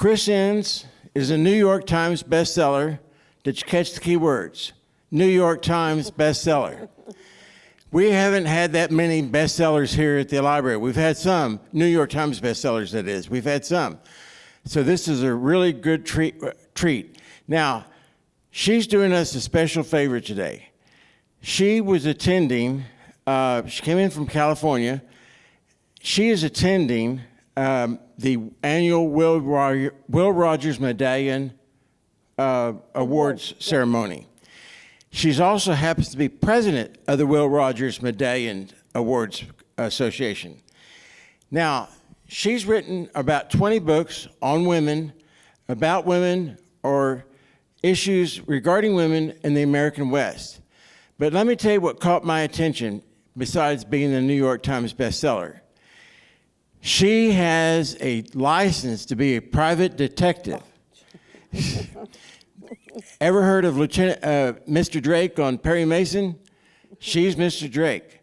Chris Enns is a New York Times bestseller. Did you catch the key words? New York Times bestseller. We haven't had that many bestsellers here at the library. We've had some, New York Times bestsellers, that is. We've had some. So this is a really good treat. Now, she's doing us a special favor today. She was attending, she came in from California. She is attending the annual Will Rogers Medallion Awards ceremony. She's also happens to be president of the Will Rogers Medallion Awards Association. Now, she's written about 20 books on women, about women, or issues regarding women in the American West. But let me tell you what caught my attention, besides being the New York Times bestseller. She has a license to be a private detective. Ever heard of Mr. Drake on Perry Mason? She's Mr. Drake.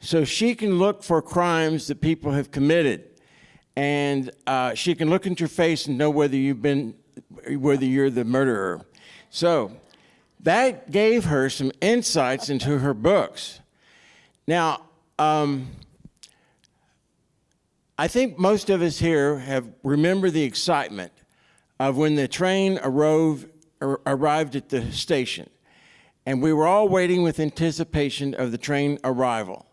So she can look for crimes that people have committed, and she can look into your face and know whether you're the murderer. So that gave her some insights into her books. Now, I think most of us here remember the excitement of when the train arrived at the station, and we were all waiting with anticipation of the train arrival.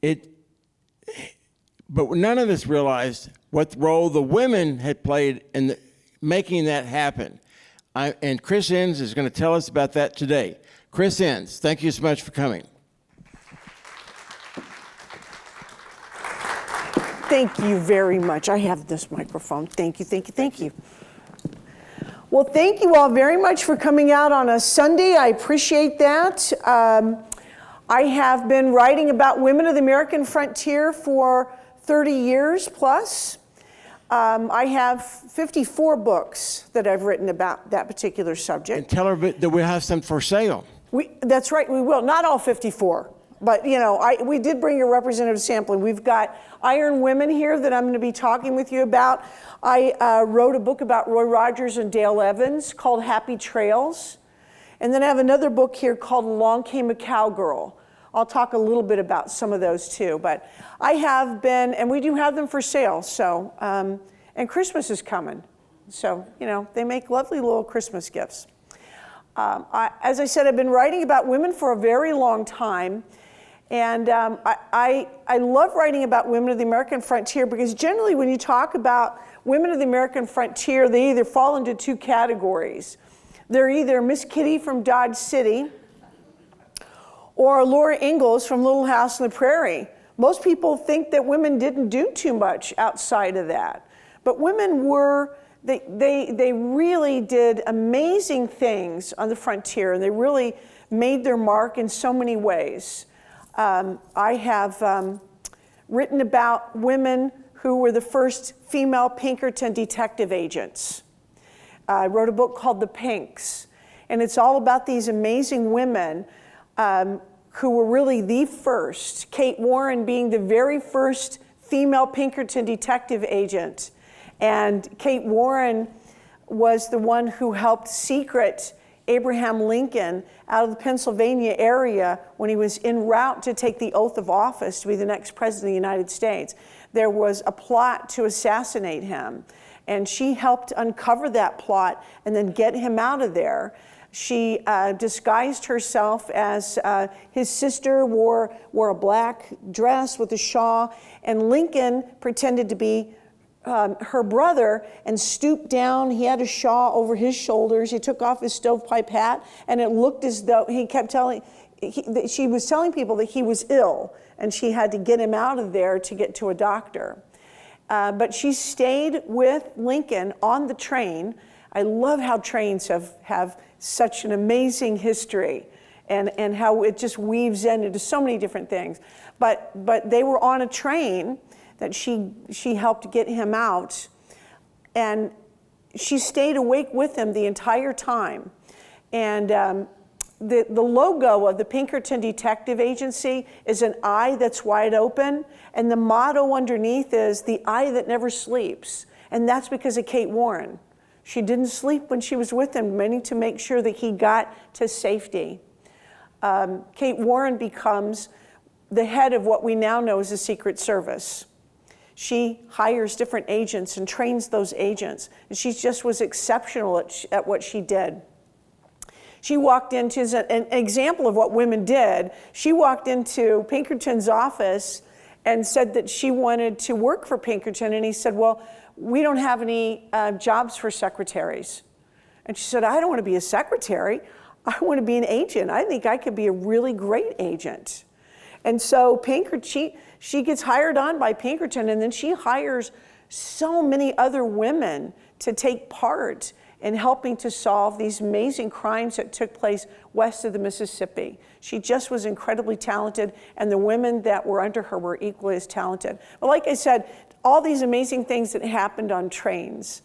But none of us realized what role the women had played in making that happen. And Chris Enns is going to tell us about that today. Chris Enns, thank you so much for coming. Thank you very much. I have this microphone. Thank you, thank you, thank you. Well, thank you all very much for coming out on a Sunday. I appreciate that. I have been writing about women of the American frontier for 30 years plus. I have 54 books that I've written about that particular subject. And tell her that we'll have some for sale. That's right, we will. Not all 54. But, we did bring a representative sampling. We've got Iron Women here that I'm going to be talking with you about. I wrote a book about Roy Rogers and Dale Evans called Happy Trails. And then I have another book here called Along Came a Cowgirl. I'll talk a little bit about some of those too. But I have been, and we do have them for sale. So, and Christmas is coming. So, they make lovely little Christmas gifts. As I said, I've been writing about women for a very long time. And I love writing about women of the American frontier because generally when you talk about women of the American frontier, they either fall into two categories. They're either Miss Kitty from Dodge City or Laura Ingalls from Little House on the Prairie. Most people think that women didn't do too much outside of that. But women they really did amazing things on the frontier, and they really made their mark in so many ways. I have written about women who were the first female Pinkerton detective agents. I wrote a book called The Pinks, and it's all about these amazing women who were really the first, Kate Warren being the very first female Pinkerton detective agent. And Kate Warren was the one who helped secret Abraham Lincoln out of the Pennsylvania area when he was en route to take the oath of office to be the next president of the United States. There was a plot to assassinate him, and she helped uncover that plot and then get him out of there. She disguised herself as his sister, wore a black dress with a shawl, and Lincoln pretended to be her brother and stooped down. He had a shawl over his shoulders. He took off his stovepipe hat, and it looked as though she was telling people that he was ill, and she had to get him out of there to get to a doctor. But she stayed with Lincoln on the train. I love how trains have such an amazing history and how it just weaves into so many different things. But they were on a train that she helped get him out, and she stayed awake with him the entire time. And the logo of the Pinkerton Detective Agency is an eye that's wide open, and the motto underneath is the eye that never sleeps. And that's because of Kate Warren. She didn't sleep when she was with him, meaning to make sure that he got to safety. Kate Warren becomes the head of what we now know as the Secret Service. She hires different agents and trains those agents. And she just was exceptional at what she did. She walked into, an example of what women did, she walked into Pinkerton's office and said that she wanted to work for Pinkerton. And he said, well, we don't have any jobs for secretaries. And she said, I don't want to be a secretary. I want to be an agent. I think I could be a really great agent. And so she gets hired on by Pinkerton, and then she hires so many other women to take part in helping to solve these amazing crimes that took place west of the Mississippi. She just was incredibly talented, and the women that were under her were equally as talented. But like I said, all these amazing things that happened on trains.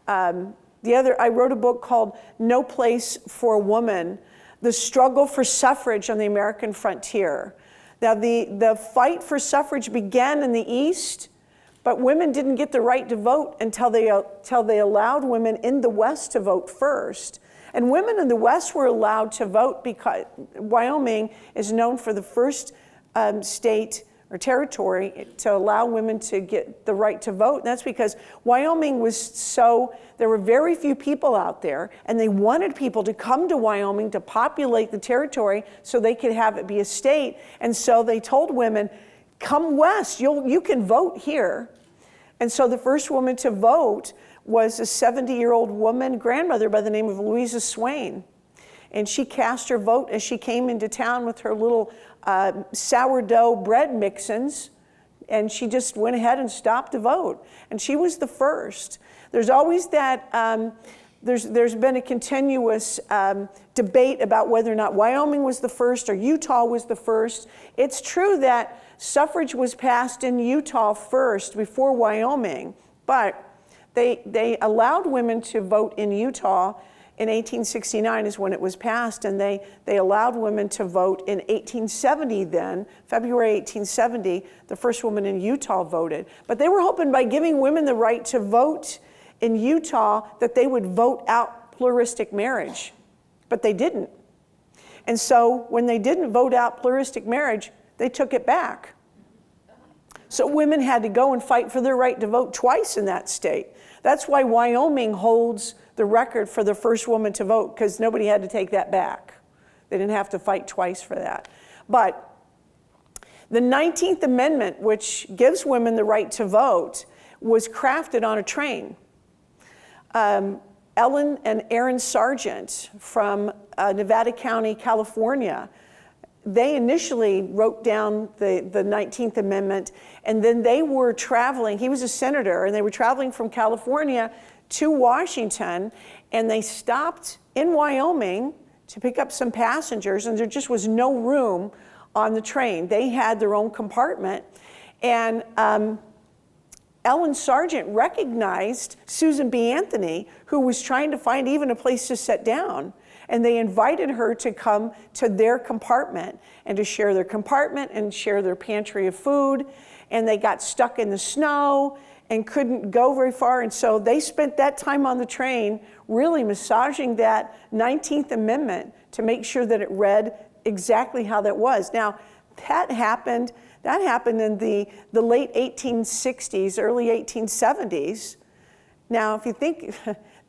I wrote a book called No Place for a Woman, The Struggle for Suffrage on the American Frontier. Now, the fight for suffrage began in the East, but women didn't get the right to vote until they allowed women in the West to vote first. And women in the West were allowed to vote because Wyoming is known for the first state or territory to allow women to get the right to vote. And that's because Wyoming there were very few people out there, and they wanted people to come to Wyoming to populate the territory so they could have it be a state. And so they told women, come west, you can vote here. And so the first woman to vote was a 70-year-old woman, grandmother by the name of Louisa Swain. And she cast her vote as she came into town with her little sourdough bread mixins, and she just went ahead and stopped to vote. And she was the first. There's always that, there's been a continuous debate about whether or not Wyoming was the first or Utah was the first. It's true that suffrage was passed in Utah first before Wyoming, but they allowed women to vote in Utah in 1869 is when it was passed, and they allowed women to vote in 1870 then, February 1870, the first woman in Utah voted. But they were hoping by giving women the right to vote in Utah that they would vote out pluralistic marriage, but they didn't. And so when they didn't vote out pluralistic marriage, they took it back. So women had to go and fight for their right to vote twice in that state. That's why Wyoming holds the record for the first woman to vote, because nobody had to take that back. They didn't have to fight twice for that. But the 19th Amendment, which gives women the right to vote, was crafted on a train. Ellen and Aaron Sargent from Nevada County, California, they initially wrote down the 19th Amendment, and then they were traveling. He was a senator, and they were traveling from California to Washington, and they stopped in Wyoming to pick up some passengers, and there just was no room on the train. They had their own compartment, and Ellen Sargent recognized Susan B. Anthony, who was trying to find even a place to sit down. And they invited her to come to their compartment and to share their compartment and share their pantry of food. And they got stuck in the snow and couldn't go very far. And so they spent that time on the train really massaging that 19th Amendment to make sure that it read exactly how that was. Now, that happened in the late 1860s, early 1870s. Now, if you think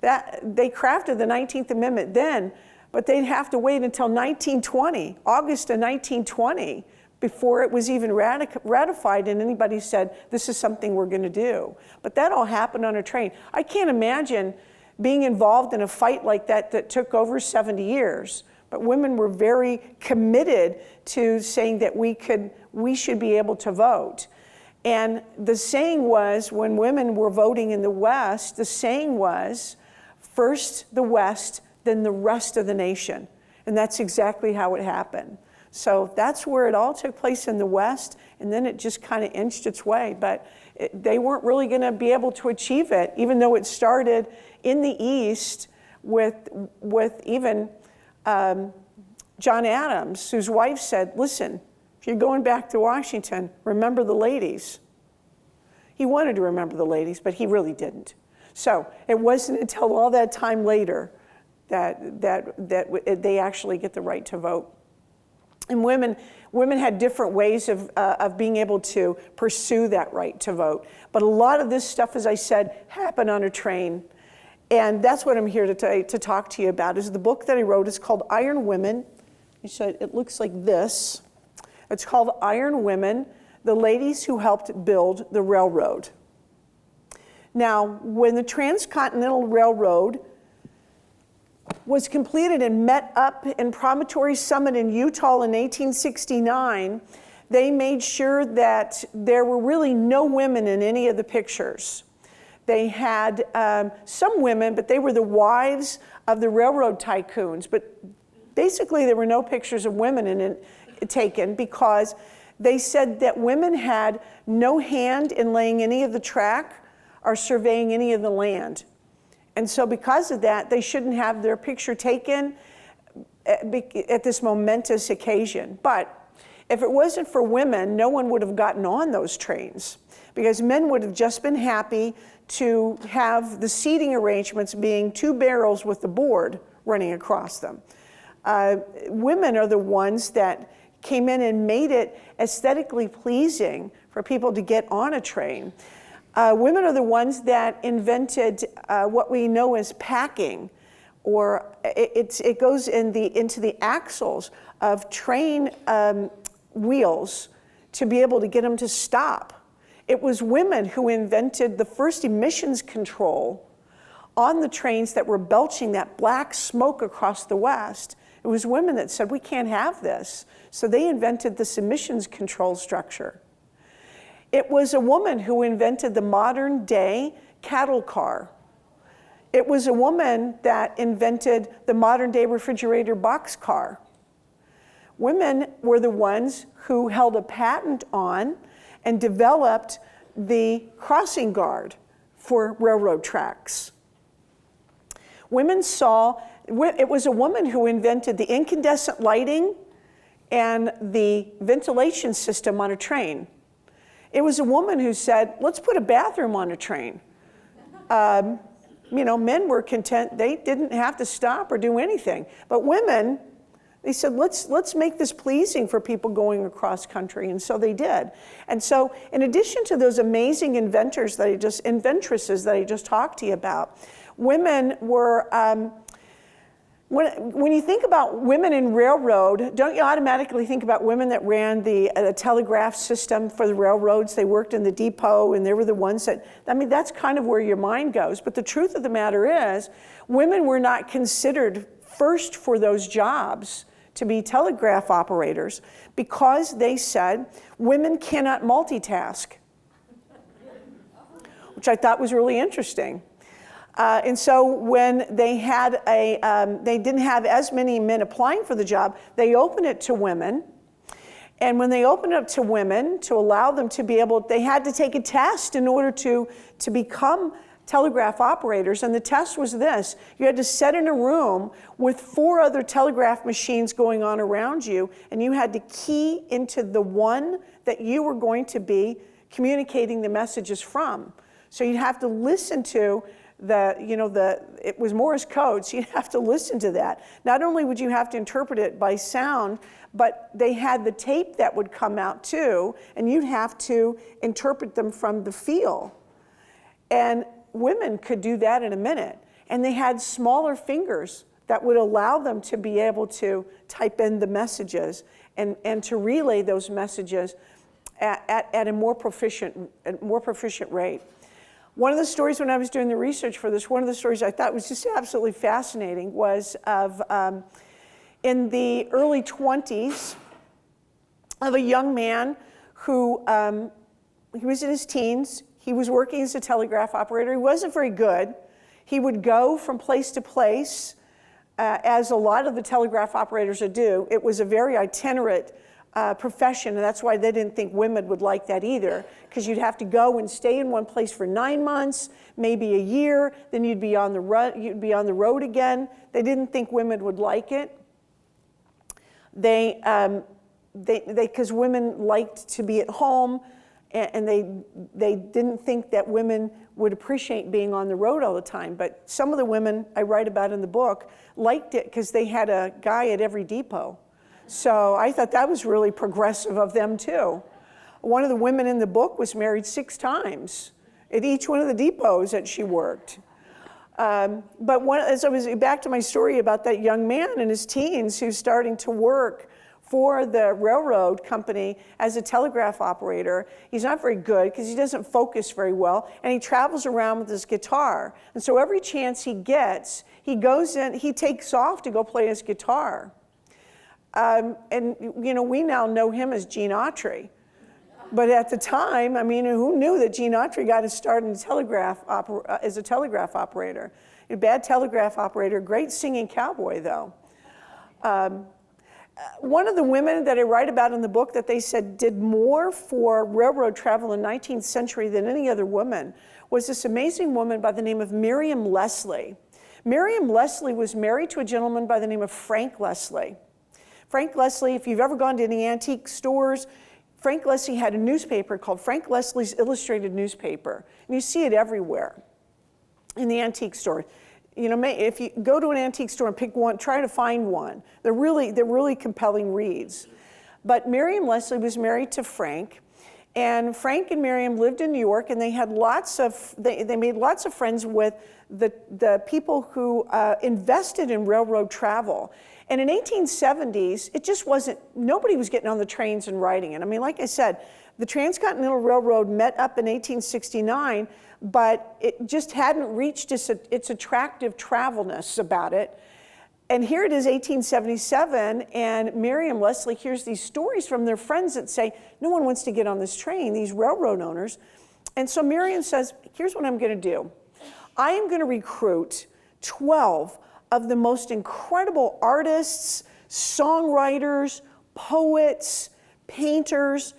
that they crafted the 19th Amendment then, but they'd have to wait until 1920, August of 1920, before it was even ratified and anybody said, this is something we're going to do. But that all happened on a train. I can't imagine being involved in a fight like that took over 70 years. But women were very committed to saying that we should be able to vote. And the saying was, when women were voting in the West, the saying was, first the West, then the rest of the nation. And that's exactly how it happened. So that's where it all took place in the West, and then it just kind of inched its way. But they weren't really going to be able to achieve it, even though it started in the East with even John Adams, whose wife said, listen, if you're going back to Washington, remember the ladies. He wanted to remember the ladies, but he really didn't. So it wasn't until all that time later that they actually get the right to vote. And women had different ways of being able to pursue that right to vote. But a lot of this stuff, as I said, happened on a train. And that's what I'm here to talk to you about. Is the book that I wrote is called Iron Women. It looks like this. It's called Iron Women, the ladies who helped build the railroad. Now, when the Transcontinental Railroad was completed and met up in Promontory Summit in Utah in 1869, they made sure that there were really no women in any of the pictures. They had some women, but they were the wives of the railroad tycoons. But basically, there were no pictures of women in it taken because they said that women had no hand in laying any of the track or surveying any of the land. And so because of that, they shouldn't have their picture taken at this momentous occasion. But if it wasn't for women, no one would have gotten on those trains because men would have just been happy to have the seating arrangements being 2 barrels with the board running across them. Women are the ones that came in and made it aesthetically pleasing for people to get on a train. Women are the ones that invented what we know as packing, or it goes into the axles of train wheels to be able to get them to stop. It was women who invented the first emissions control on the trains that were belching that black smoke across the West. It was women that said, we can't have this. So they invented this emissions control structure. It was a woman who invented the modern day cattle car. It was a woman that invented the modern day refrigerator box car. Women were the ones who held a patent on and developed the crossing guard for railroad tracks. It was a woman who invented the incandescent lighting and the ventilation system on a train. It was a woman who said, let's put a bathroom on a train. Men were content. They didn't have to stop or do anything. But women, they said, let's make this pleasing for people going across country. And so they did. And so in addition to those amazing inventresses that I just talked to you about, women were, when you think about women in railroad, don't you automatically think about women that ran the telegraph system for the railroads? They worked in the depot and they were the ones that's kind of where your mind goes. But the truth of the matter is, women were not considered first for those jobs to be telegraph operators because they said women cannot multitask, which I thought was really interesting. And so when they had they didn't have as many men applying for the job, they opened it to women. And when they opened it up to women to allow them to be able, they had to take a test in order to become telegraph operators. And the test was this: you had to sit in a room with 4 other telegraph machines going on around you, and you had to key into the one that you were going to be communicating the messages from. So you'd have to listen to it was Morse code, so you'd have to listen to that. Not only would you have to interpret it by sound, but they had the tape that would come out too, and you'd have to interpret them from the feel. And women could do that in a minute. And they had smaller fingers that would allow them to be able to type in the messages and to relay those messages at a more proficient rate. One of the stories when I was doing the research for this, one of the stories I thought was just absolutely fascinating was of in the early 20s of a young man who, he was in his teens. He was working as a telegraph operator. He wasn't very good. He would go from place to place, as a lot of the telegraph operators would do. It was a very itinerant profession, and that's why they didn't think women would like that either, because you'd have to go and stay in one place for 9 months, maybe a year, then you'd be on the road again. They didn't think women would like it. Because women liked to be at home and they didn't think that women would appreciate being on the road all the time. But some of the women I write about in the book liked it because they had a guy at every depot. So I thought that was really progressive of them too. One of the women in the book was married 6 times at each one of the depots that she worked. As I was back to my story about that young man in his teens who's starting to work for the railroad company as a telegraph operator. He's not very good because he doesn't focus very well, and he travels around with his guitar. And so every chance he gets, he goes in, he takes off to go play his guitar. And you know, we now know him as Gene Autry. But at the time, I mean, who knew that Gene Autry got his start in as a telegraph operator? A bad telegraph operator, great singing cowboy, though. One of the women that I write about in the book that they said did more for railroad travel in the 19th century than any other woman was this amazing woman by the name of Miriam Leslie. Miriam Leslie was married to a gentleman by the name of Frank Leslie. Frank Leslie, if you've ever gone to any antique stores, Frank Leslie had a newspaper called Frank Leslie's Illustrated Newspaper. And you see it everywhere in the antique store. You know, if you go to an antique store and pick one, try to find one. They're really compelling reads. But Miriam Leslie was married to Frank, and Frank and Miriam lived in New York, and they had they made lots of friends with the people who invested in railroad travel. And in 1870s, it just wasn't, nobody was getting on the trains and riding it. I mean, like I said, the Transcontinental Railroad met up in 1869, but it just hadn't reached its attractive travelness about it. And here it is, 1877, and Miriam Leslie hears these stories from their friends that say, no one wants to get on this train, these railroad owners. And so Miriam says, here's what I'm going to do. I am going to recruit 12 of the most incredible artists, songwriters, poets, painters,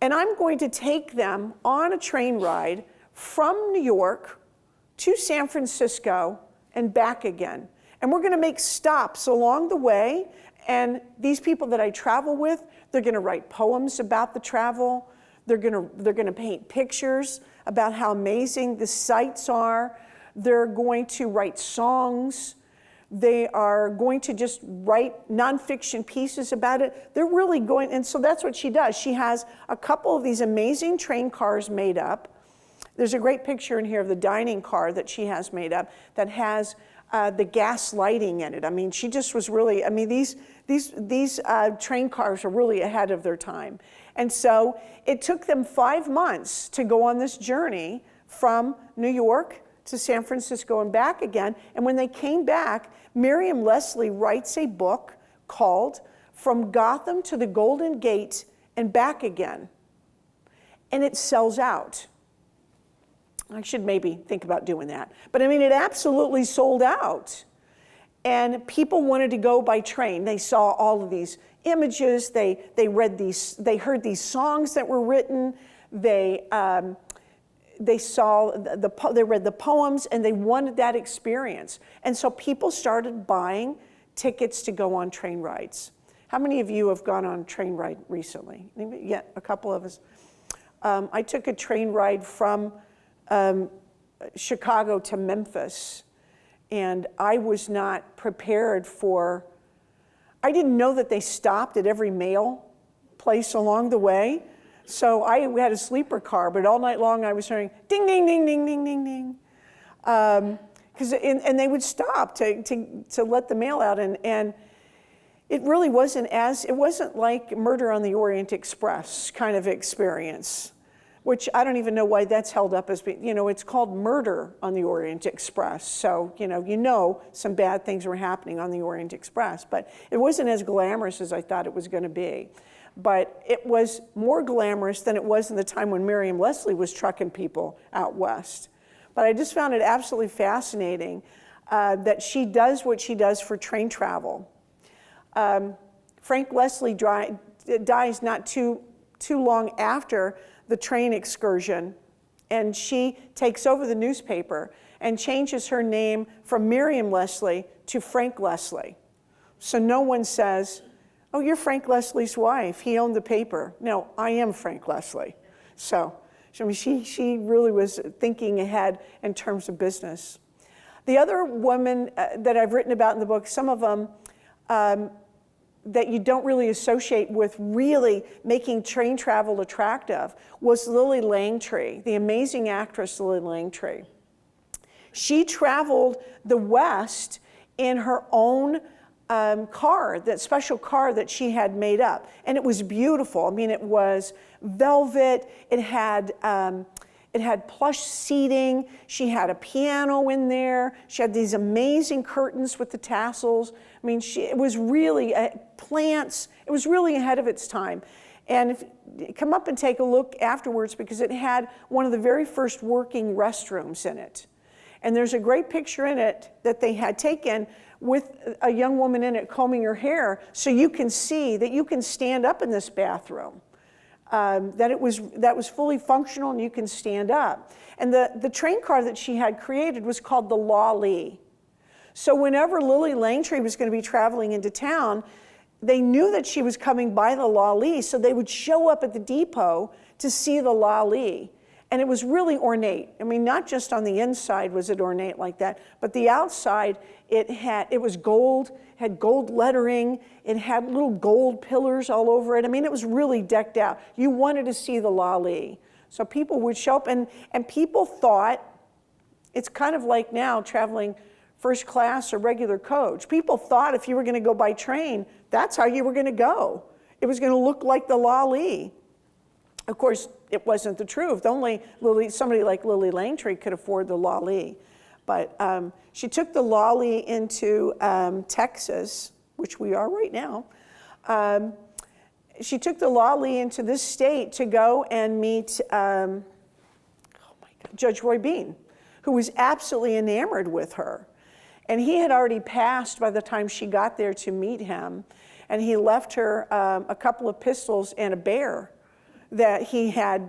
and I'm going to take them on a train ride from New York to San Francisco and back again. And we're going to make stops along the way, and these people that I travel with, they're going to write poems about the travel. They're going to paint pictures about how amazing the sights are. They're going to write songs. They are going to just write nonfiction pieces about it. They're really going, and so that's what she does. She has a couple of these amazing train cars made up. There's a great picture in here of the dining car that she has made up that has the gas lighting in it. I mean, she just was really, I mean, these train cars are really ahead of their time. And so it took them 5 months to go on this journey from New York to San Francisco and back again. And when they came back, Miriam Leslie writes a book called From Gotham to the Golden Gate and Back Again. And it sells out. I should maybe think about doing that. But I mean, it absolutely sold out. And people wanted to go by train. They saw all of these images. They read these, they heard these songs that were written. They saw they read the poems, and they wanted that experience. And so people started buying tickets to go on train rides. How many of you have gone on a train ride recently? Anybody? Yeah, a couple of us. I took a train ride from Chicago to Memphis, and I was not prepared for, I didn't know that they stopped at every mail place along the way. So I had a sleeper car, but all night long I was hearing ding, ding, ding, ding, ding, ding, ding. And they would stop to let the mail out. And it really wasn't it wasn't like Murder on the Orient Express kind of experience, which I don't even know why that's held up as being, it's called Murder on the Orient Express. So, some bad things were happening on the Orient Express, but it wasn't as glamorous as I thought it was going to be. But it was more glamorous than it was in the time when Miriam Leslie was trucking people out west. But I just found it absolutely fascinating that she does what she does for train travel. Frank Leslie dies not too long after the train excursion, and she takes over the newspaper and changes her name from Miriam Leslie to Frank Leslie. So no one says, oh, you're Frank Leslie's wife. He owned the paper. No, I am Frank Leslie. So, I mean, she really was thinking ahead in terms of business. The other women that I've written about in the book, some of them that you don't really associate with really making train travel attractive, was Lillie Langtry, the amazing actress Lillie Langtry. She traveled the West in her own car, that special car that she had made up. And it was beautiful. I mean, it was velvet. It had plush seating. She had a piano in there. She had these amazing curtains with the tassels. I mean, it was really plants. It was really ahead of its time. And come up and take a look afterwards, because it had one of the very first working restrooms in it. And there's a great picture in it that they had taken with a young woman in it combing her hair, so you can see that you can stand up in this bathroom. That was fully functional and you can stand up. And the train car that she had created was called the Lawley. So whenever Lillie Langtry was going to be traveling into town, they knew that she was coming by the Lawley, so they would show up at the depot to see the Lawley. And it was really ornate. I mean, not just on the inside was it ornate like that, but the outside, it was gold, had gold lettering, it had little gold pillars all over it. I mean, it was really decked out. You wanted to see the Lawley. So people would show up, and people thought, it's kind of like now traveling first class or regular coach. People thought if you were going to go by train, that's how you were going to go. It was going to look like the Lawley. Of course, it wasn't the truth. Only somebody like Lillie Langtry could afford the Lawley. But she took the Lawley into Texas, which we are right now. She took the Lawley into this state to go and meet Judge Roy Bean, who was absolutely enamored with her. And he had already passed by the time she got there to meet him. And he left her a couple of pistols and a bear that he had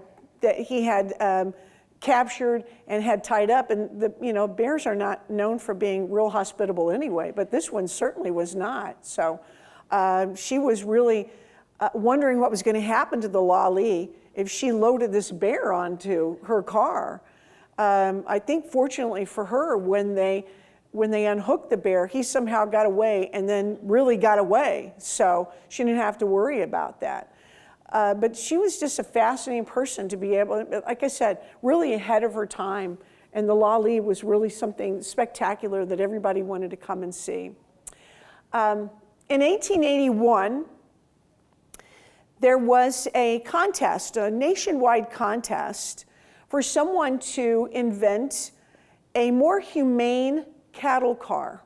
captured and had tied up. And bears are not known for being real hospitable anyway, but this one certainly was not. So she was really wondering what was going to happen to the Lawley if she loaded this bear onto her car. I think fortunately for her, when they unhooked the bear, he somehow got away, and then really got away. So she didn't have to worry about that. But she was just a fascinating person to be able, like I said, really ahead of her time. And the Lawley was really something spectacular that everybody wanted to come and see. In 1881, there was a contest, a nationwide contest, for someone to invent a more humane cattle car.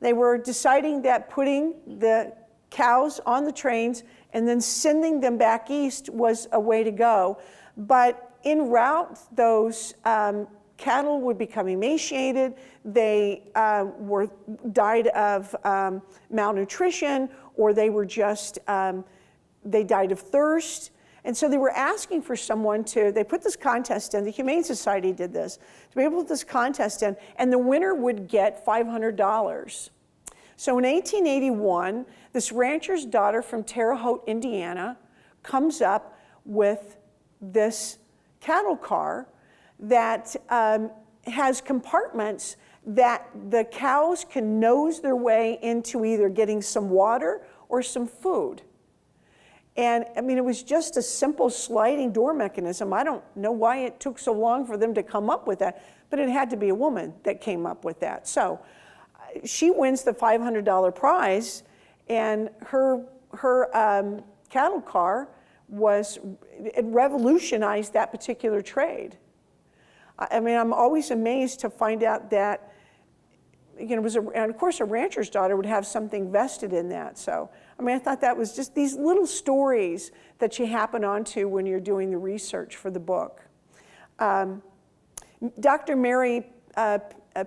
They were deciding that putting the cows on the trains and then sending them back east was a way to go. But en route, those cattle would become emaciated. They died of malnutrition, or they were just, they died of thirst. And so they were asking for someone they put this contest in, the Humane Society did this, to be able to put this contest in, and the winner would get $500. So in 1881, this rancher's daughter from Terre Haute, Indiana, comes up with this cattle car that has compartments that the cows can nose their way into, either getting some water or some food. And I mean, it was just a simple sliding door mechanism. I don't know why it took so long for them to come up with that, but it had to be a woman that came up with that. So she wins the $500 prize, and her cattle car it revolutionized that particular trade. I mean, I'm always amazed to find out that, and of course a rancher's daughter would have something vested in that. So, I mean, I thought that was just these little stories that you happen onto when you're doing the research for the book. Dr. Mary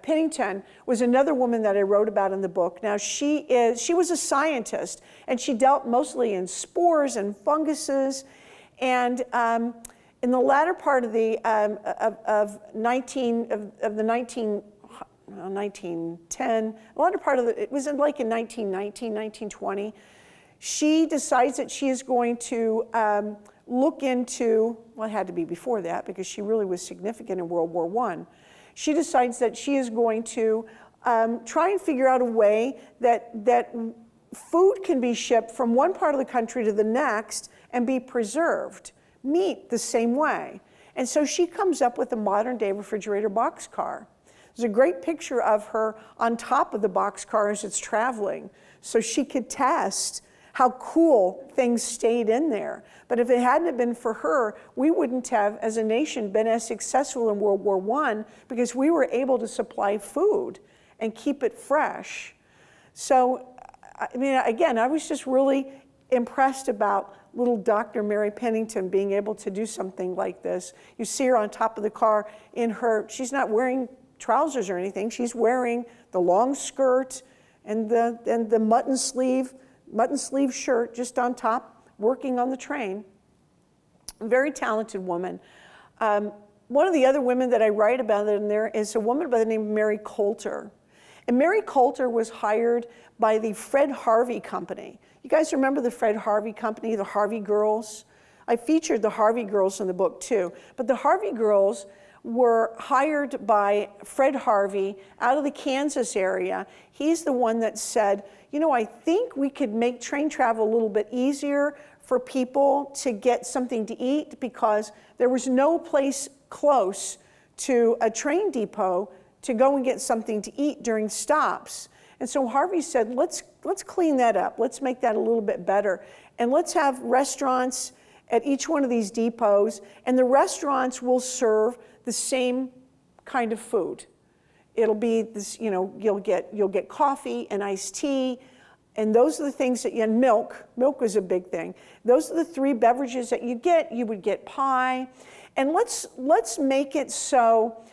Pennington was another woman that I wrote about in the book. Now, she was a scientist, and she dealt mostly in spores and funguses. And in the latter part of the 1910, a latter part of it was like in 1919, 1920, she decides that she is going to look into, well, it had to be before that because she really was significant in World War I. She decides that she is going to try and figure out a way that food can be shipped from one part of the country to the next and be preserved. Meat the same way. And so she comes up with a modern day refrigerator boxcar. There's a great picture of her on top of the boxcar as it's traveling, so she could test how cool things stayed in there. But if it hadn't been for her, we wouldn't have, as a nation, been as successful in World War I because we were able to supply food and keep it fresh. So, I mean, again, I was just really impressed about little Dr. Mary Pennington being able to do something like this. You see her on top of the car in her, she's not wearing trousers or anything, she's wearing the long skirt and the mutton sleeve shirt just on top, working on the train. Very talented woman. One of the other women that I write about in there is a woman by the name of Mary Coulter. And Mary Coulter was hired by the Fred Harvey Company. You guys remember the Fred Harvey Company, the Harvey Girls? I featured the Harvey Girls in the book too. But the Harvey Girls were hired by Fred Harvey out of the Kansas area. He's the one that said, you know, I think we could make train travel a little bit easier for people to get something to eat because there was no place close to a train depot to go and get something to eat during stops. And so Harvey said, let's clean that up. Let's make that a little bit better. And let's have restaurants at each one of these depots, and the restaurants will serve the same kind of food. It'll be this, you know, you'll get coffee and iced tea, and those are the things that, and milk. Milk was a big thing. Those are the three beverages that you get. You would get pie. And let's make it so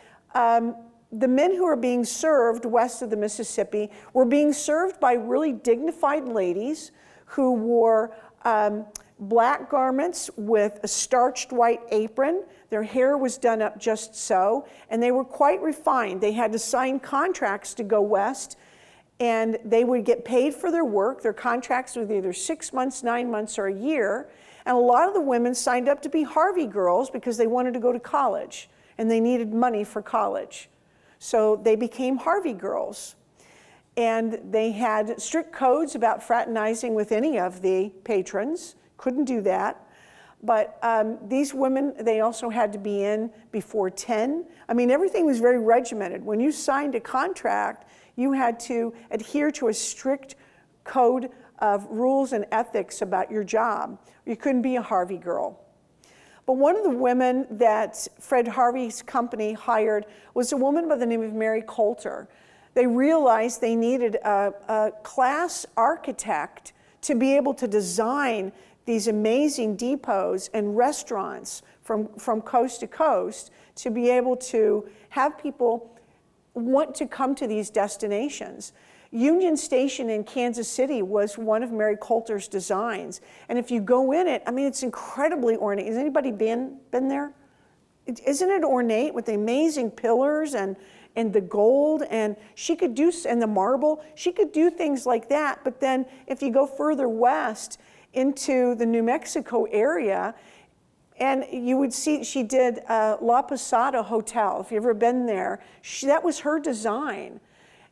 the men who are being served west of the Mississippi were being served by really dignified ladies who wore black garments with a starched white apron. Their hair was done up just so, and they were quite refined. They had to sign contracts to go west, and they would get paid for their work. Their contracts were either 6 months, 9 months, or a year. And a lot of the women signed up to be Harvey Girls because they wanted to go to college, and they needed money for college. So they became Harvey Girls. And they had strict codes about fraternizing with any of the patrons. Couldn't do that. But these women, they also had to be in before 10. I mean, everything was very regimented. When you signed a contract, you had to adhere to a strict code of rules and ethics about your job. You couldn't be a Harvey Girl. But one of the women that Fred Harvey's company hired was a woman by the name of Mary Coulter. They realized they needed a class architect to be able to design these amazing depots and restaurants from coast to coast to be able to have people want to come to these destinations. Union Station in Kansas City was one of Mary Coulter's designs. And if you go in it, I mean, it's incredibly ornate. Has anybody been there? Isn't it ornate with the amazing pillars and the gold, and she could do, and the marble? She could do things like that. But then if you go further west into the New Mexico area, and you would see, she did La Posada Hotel. If you've ever been there, that was her design.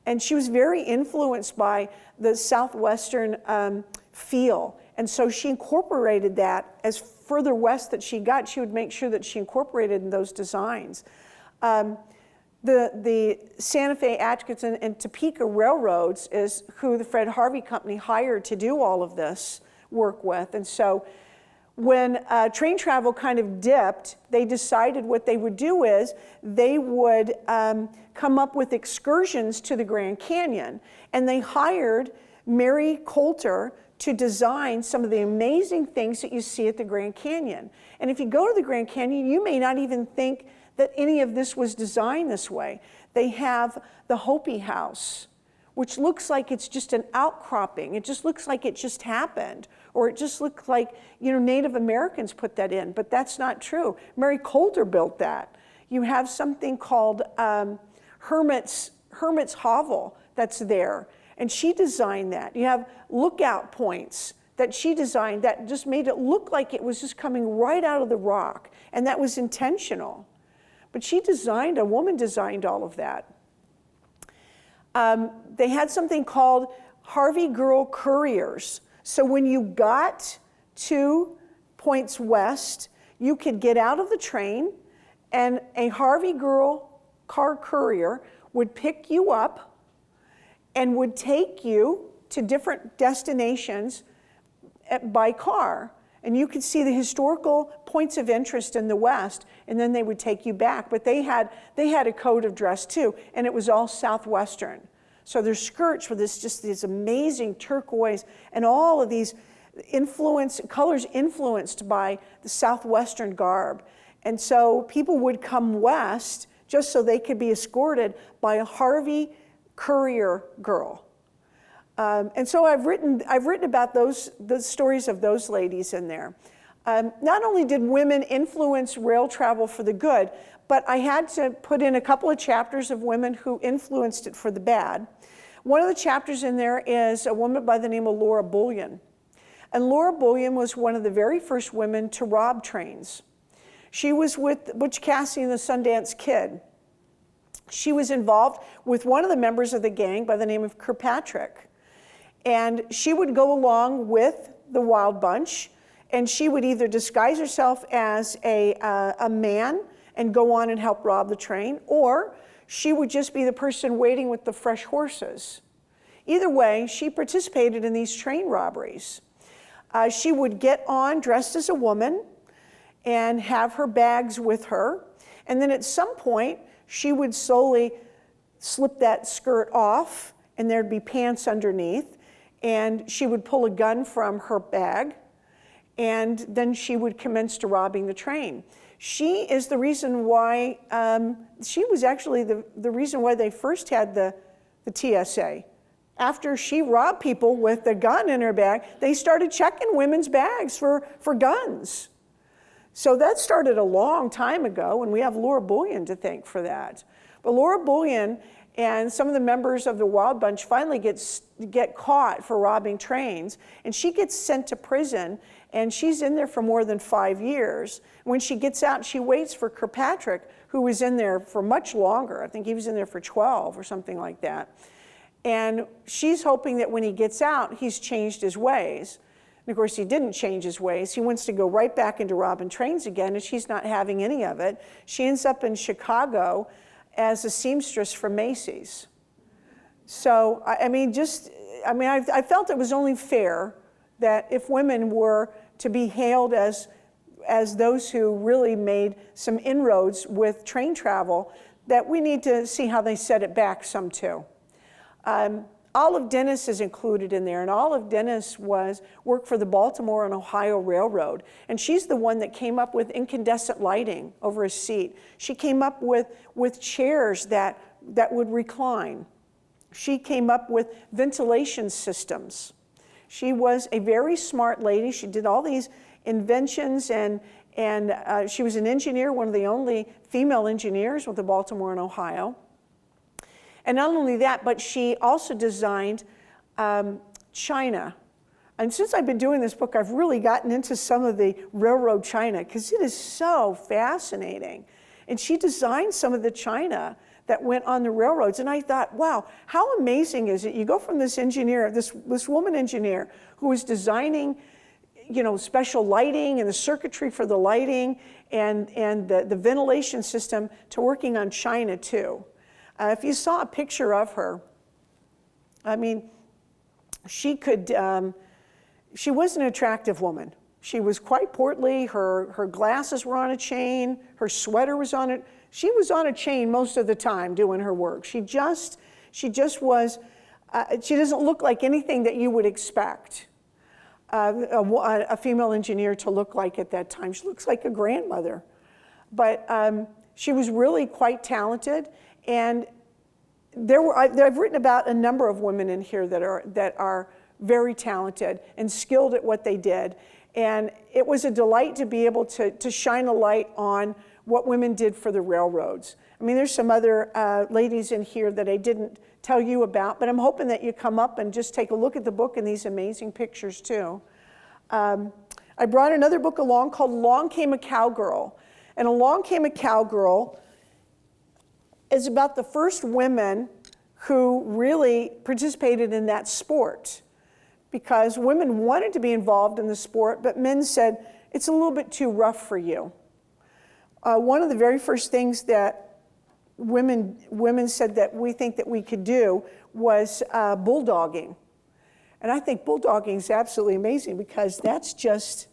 And she was very influenced by the Southwestern feel. And so she incorporated that. As further west that she got, she would make sure that she incorporated in those designs. The Santa Fe, Atchison, and Topeka Railroads is who the Fred Harvey Company hired to do all of this work with. And so when train travel kind of dipped, they decided what they would do is they would come up with excursions to the Grand Canyon. And they hired Mary Coulter to design some of the amazing things that you see at the Grand Canyon. And if you go to the Grand Canyon, you may not even think that any of this was designed this way. They have the Hopi House, which looks like it's just an outcropping. It just looks like it just happened. Or it just looked like, you know, Native Americans put that in, but that's not true. Mary Coulter built that. You have something called Hermit's Hovel that's there, and she designed that. You have lookout points that she designed that just made it look like it was just coming right out of the rock, and that was intentional. But a woman designed all of that. They had something called Harvey Girl Couriers. So when you got to Points West, you could get out of the train, and a Harvey Girl car courier would pick you up and would take you to different destinations by car. And you could see the historical points of interest in the West, and then they would take you back. But they had a code of dress too, and it was all Southwestern. So their skirts were just these amazing turquoise and all of these colors influenced by the Southwestern garb. And so people would come west just so they could be escorted by a Harvey courier girl. And so I've written about the stories of those ladies in there. Not only did women influence rail travel for the good, but I had to put in a couple of chapters of women who influenced it for the bad. One of the chapters in there is a woman by the name of Laura Bullion. And Laura Bullion was one of the very first women to rob trains. She was with Butch Cassidy and the Sundance Kid. She was involved with one of the members of the gang by the name of Kirkpatrick. And she would go along with the Wild Bunch, and she would either disguise herself as a man and go on and help rob the train, or she would just be the person waiting with the fresh horses. Either way, she participated in these train robberies. She would get on dressed as a woman and have her bags with her, and then at some point, she would slowly slip that skirt off, and there'd be pants underneath, and she would pull a gun from her bag, and then she would commence to robbing the train. She is the reason why, she was actually the reason why they first had the TSA. After she robbed people with the gun in her bag, they started checking women's bags for guns. So that started a long time ago, and we have Laura Bullion to thank for that. But Laura Bullion and some of the members of the Wild Bunch finally get caught for robbing trains, and she gets sent to prison, and she's in there for more than 5 years. When she gets out, she waits for Kirkpatrick, who was in there for much longer. I think he was in there for 12 or something like that. And she's hoping that when he gets out, he's changed his ways. And of course, he didn't change his ways. He wants to go right back into robbing trains again, and she's not having any of it. She ends up in Chicago as a seamstress for Macy's. So, I felt it was only fair that if women were to be hailed as those who really made some inroads with train travel, that we need to see how they set it back some too. Olive Dennis is included in there, and Olive Dennis worked for the Baltimore and Ohio Railroad, and she's the one that came up with incandescent lighting over a seat. She came up with chairs that would recline. She came up with ventilation systems. She was a very smart lady. She did all these inventions, and she was an engineer, one of the only female engineers with the Baltimore and Ohio. And not only that, but she also designed china. And since I've been doing this book, I've really gotten into some of the railroad china because it is so fascinating. And she designed some of the china that went on the railroads. And I thought, wow, how amazing is it? You go from this engineer, this woman engineer who was designing, special lighting and the circuitry for the lighting and the ventilation system to working on china too. If you saw a picture of her, she was an attractive woman. She was quite portly. Her glasses were on a chain. Her sweater was on it. She was on a chain most of the time doing her work. She just was. She doesn't look like anything that you would expect a female engineer to look like at that time. She looks like a grandmother, but she was really quite talented. And I've written about a number of women in here that are very talented and skilled at what they did. And it was a delight to be able to shine a light on what women did for the railroads. There's some other ladies in here that I didn't tell you about, but I'm hoping that you come up and just take a look at the book and these amazing pictures too. I brought another book along called Along Came a Cowgirl. And Along Came a Cowgirl is about the first women who really participated in that sport, because women wanted to be involved in the sport, but men said, it's a little bit too rough for you. One of the very first things that women said that we think that we could do was bulldogging. And I think bulldogging is absolutely amazing, because that's just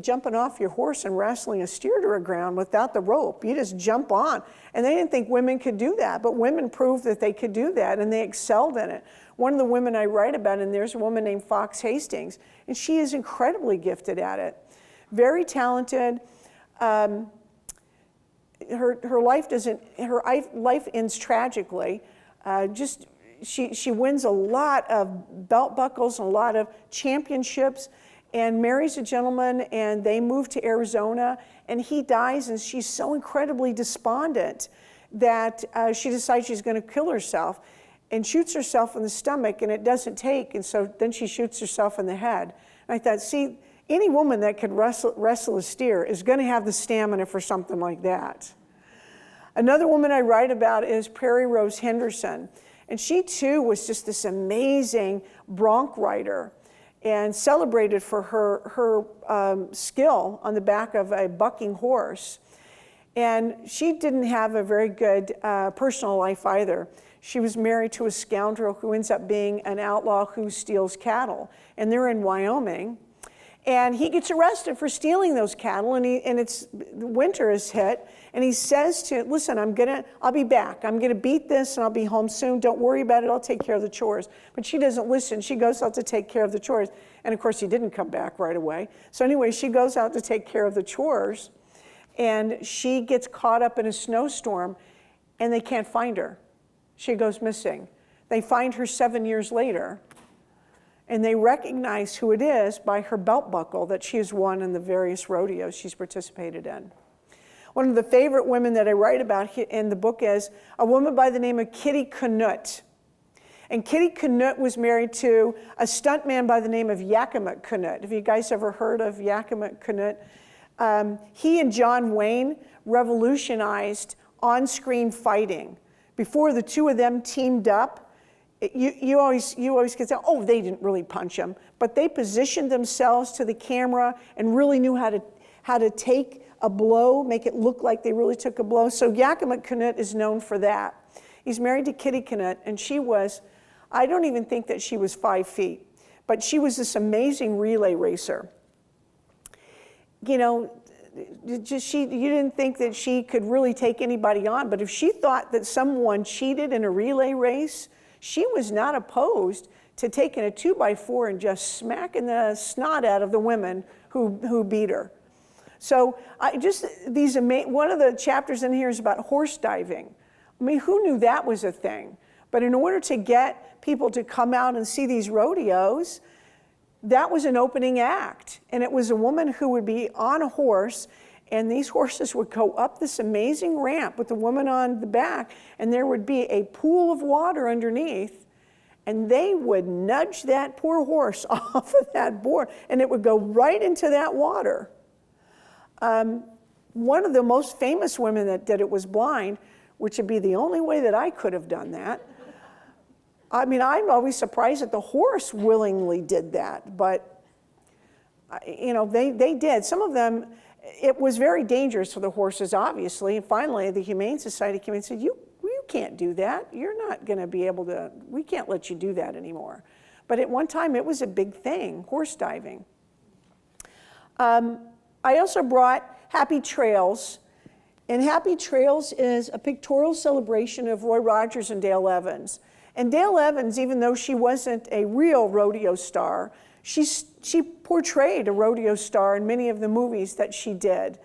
jumping off your horse and wrestling a steer to the ground without the rope. You just jump on. And they didn't think women could do that, but women proved that they could do that, and they excelled in it. One of the women I write about, and there's a woman named Fox Hastings, and she is incredibly gifted at it. Very talented. Her life ends tragically. She wins a lot of belt buckles and a lot of championships, and marries a gentleman, and they move to Arizona, and he dies, and she's so incredibly despondent that she decides she's going to kill herself, and shoots herself in the stomach, and it doesn't take, and so then she shoots herself in the head. And I thought, see, any woman that could wrestle a steer is going to have the stamina for something like that. Another woman I write about is Prairie Rose Henderson, and she too was just this amazing bronc rider, and celebrated for her skill on the back of a bucking horse. And she didn't have a very good personal life either. She was married to a scoundrel who ends up being an outlaw who steals cattle. And they're in Wyoming. And he gets arrested for stealing those cattle, and it's winter is hit, and he says to, listen, I'll be back. I'm gonna beat this and I'll be home soon. Don't worry about it, I'll take care of the chores. But she doesn't listen. She goes out to take care of the chores. And of course he didn't come back right away. So anyway, she goes out to take care of the chores, and she gets caught up in a snowstorm, and they can't find her. She goes missing. They find her 7 years later, and they recognize who it is by her belt buckle that she has won in the various rodeos she's participated in. One of the favorite women that I write about in the book is a woman by the name of Kitty Knut. And Kitty Knut was married to a stuntman by the name of Yakima Knut. Have you guys ever heard of Yakima Knut? He and John Wayne revolutionized on-screen fighting. Before the two of them teamed up, you always get that, oh, they didn't really punch him, but they positioned themselves to the camera and really knew how to take a blow, make it look like they really took a blow. So Yakima Knut is known for that. He's married to Kitty Knut, and she was, I don't even think that she was 5 feet, but she was this amazing relay racer. You know, you didn't think that she could really take anybody on, but if she thought that someone cheated in a relay race, she was not opposed to taking a 2x4 and just smacking the snot out of the women who beat her. So one of the chapters in here is about horse diving. I mean, who knew that was a thing? But in order to get people to come out and see these rodeos, that was an opening act. And it was a woman who would be on a horse, and these horses would go up this amazing ramp with the woman on the back, and there would be a pool of water underneath, and they would nudge that poor horse off of that board, and it would go right into that water. One of the most famous women that did it was blind, which would be the only way that I could have done that. I mean, I'm always surprised that the horse willingly did that, but you know, they did. Some of them, it was very dangerous for the horses, obviously, and finally the Humane Society came in and said, you can't do that. You're not going to be able to, we can't let you do that anymore. But at one time, it was a big thing, horse diving. I also brought Happy Trails, and Happy Trails is a pictorial celebration of Roy Rogers and Dale Evans. And Dale Evans, even though she wasn't a real rodeo star, she portrayed a rodeo star in many of the movies that she did.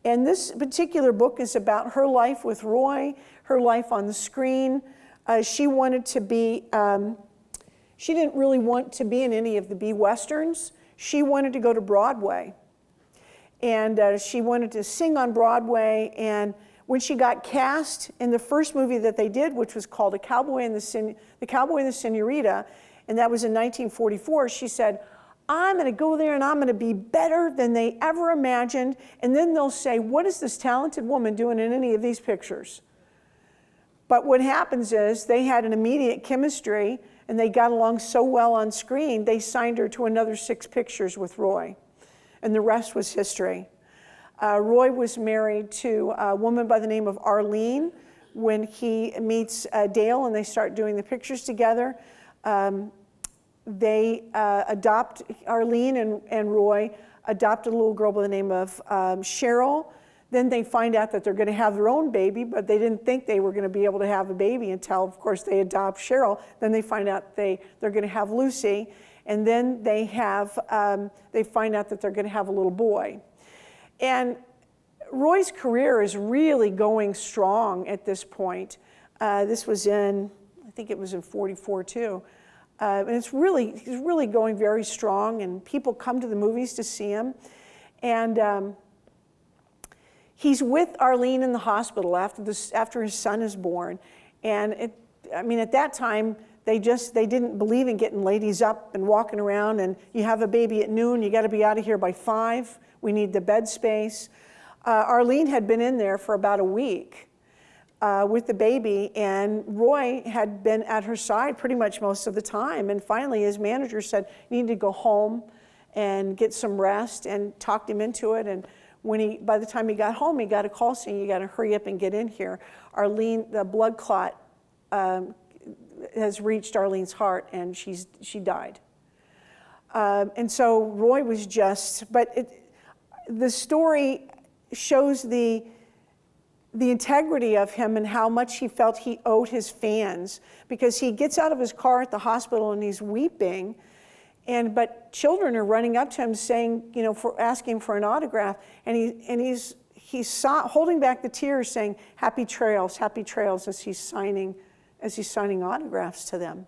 And this particular book is about her life with Roy, her life on the screen. She wanted to be, she didn't really want to be in any of the B-Westerns. She wanted to go to Broadway. And she wanted to sing on Broadway. And when she got cast in the first movie that they did, which was called The Cowboy and the Senorita, and that was in 1944, she said, I'm going to go there and I'm going to be better than they ever imagined. And then they'll say, what is this talented woman doing in any of these pictures? But what happens is they had an immediate chemistry and they got along so well on screen, they signed her to another 6 pictures with Roy. And the rest was history. Roy was married to a woman by the name of Arlene when he meets Dale and they start doing the pictures together. They adopt, Arlene and Roy adopted a little girl by the name of Cheryl. Then they find out that they're going to have their own baby, but they didn't think they were going to be able to have a baby until, of course, they adopt Cheryl. Then they find out they're going to have Lucy. And then they find out that they're going to have a little boy. And Roy's career is really going strong at this point. This was I think it was in 44 too. And he's really going very strong, and people come to the movies to see him. And he's with Arlene in the hospital after his son is born. And at that time, they didn't believe in getting ladies up and walking around, and you have a baby at noon, you got to be out of here by 5. We need the bed space. Arlene had been in there for about a week with the baby, and Roy had been at her side pretty much most of the time. And finally, his manager said, you need to go home and get some rest, and talked him into it. And by the time he got home, he got a call saying, you got to hurry up and get in here. Arlene, the blood clot has reached Arlene's heart, and she died. And so Roy was the story shows the integrity of him and how much he felt he owed his fans, because he gets out of his car at the hospital and he's weeping, but children are running up to him saying, for asking for an autograph, and he's holding back the tears, saying, happy trails, as he's signing autographs to them.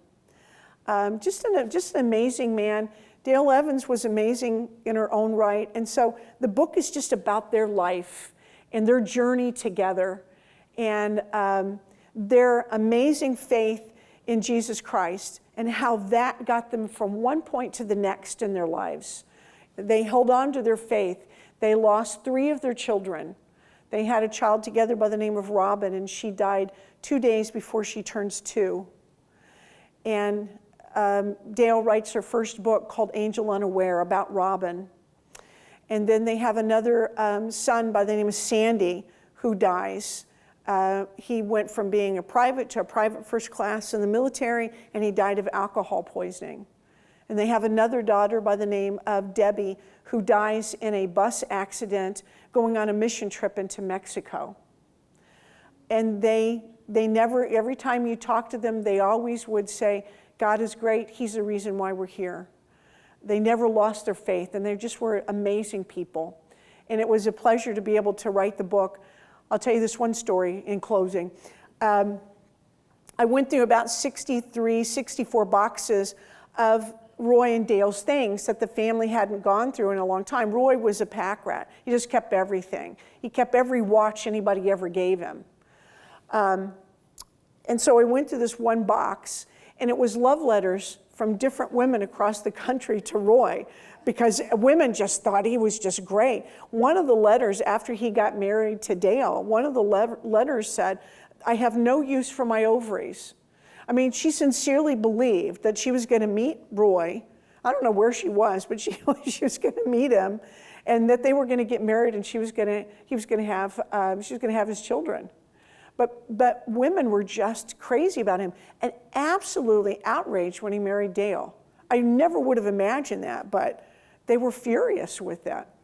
Just an amazing man. Dale Evans was amazing in her own right. And so the book is just about their life and their journey together, and their amazing faith in Jesus Christ, and how that got them from one point to the next in their lives. They held on to their faith. They lost 3 of their children. They had a child together by the name of Robin, and she died 2 days before she turns 2. And Dale writes her first book called Angel Unaware about Robin. And then they have another son by the name of Sandy who dies. He went from being a private to a private first class in the military, and he died of alcohol poisoning. And they have another daughter by the name of Debbie who dies in a bus accident going on a mission trip into Mexico. And they never, every time you talk to them, they always would say, God is great, He's the reason why we're here. They never lost their faith, and they just were amazing people. And it was a pleasure to be able to write the book. I'll tell you this one story in closing. I went through about 64 boxes of Roy and Dale's things that the family hadn't gone through in a long time. Roy was a pack rat. He just kept everything. He kept every watch anybody ever gave him. And so I went to this one box, and it was love letters from different women across the country to Roy, because women just thought he was just great. One of the letters, after he got married to Dale, one of the letters said, I have no use for my ovaries. I mean, she sincerely believed that she was going to meet Roy. I don't know where she was, but she was going to meet him, and that they were going to get married, and he was going to have his children. But women were just crazy about him and absolutely outraged when he married Dale. I never would have imagined that, but they were furious with that.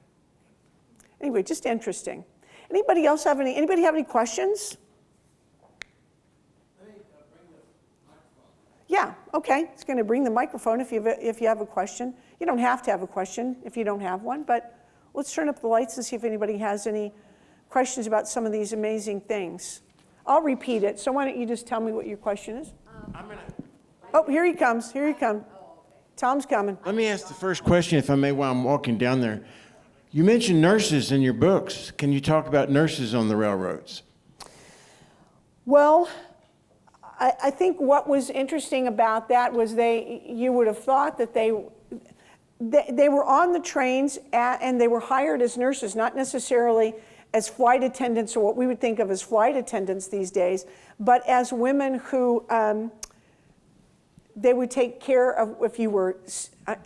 Anyway, just interesting. Anybody have any questions? Yeah, okay. It's going to bring the microphone if you have a question. You don't have to have a question if you don't have one, but let's turn up the lights and see if anybody has any questions about some of these amazing things. I'll repeat it, so why don't you just tell me what your question is? Oh, here he comes. Tom's coming. Let me ask the first question, if I may, while I'm walking down there. You mentioned nurses in your books. Can you talk about nurses on the railroads? Well, I think what was interesting about that was you would have thought that they were on the trains and they were hired as nurses, not necessarily as flight attendants or what we would think of as flight attendants these days, but as women who they would take care of if you were,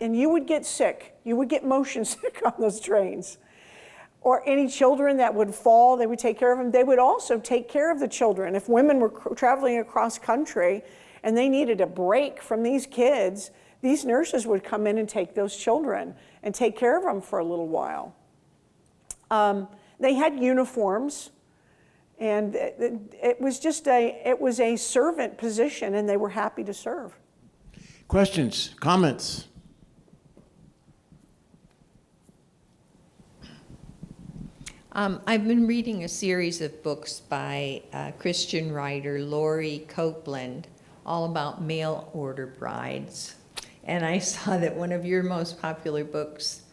and you would get sick, you would get motion sick on those trains. Or any children that would fall, they would take care of them. They would also take care of the children. If women were traveling across country and they needed a break from these kids, these nurses would come in and take those children and take care of them for a little while. They had uniforms, and it was just a servant position, and they were happy to serve. Questions, comments? I've been reading a series of books by Christian writer Lori Copeland, all about mail order brides. And I saw that one of your most popular books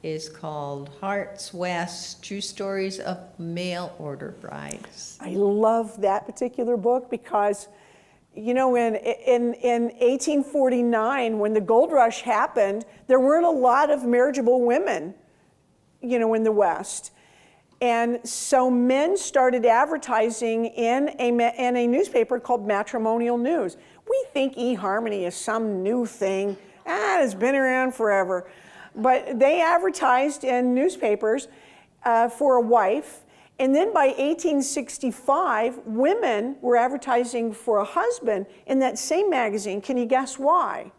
is called Hearts West, True Stories of Mail Order Brides. I love that particular book because, you know, in 1849, when the gold rush happened, there weren't a lot of marriageable women, you know, in the West. And so men started advertising in a newspaper called Matrimonial News. We think eHarmony is some new thing. It's been around forever. But they advertised in newspapers for a wife. And then by 1865, women were advertising for a husband in that same magazine. Can you guess why?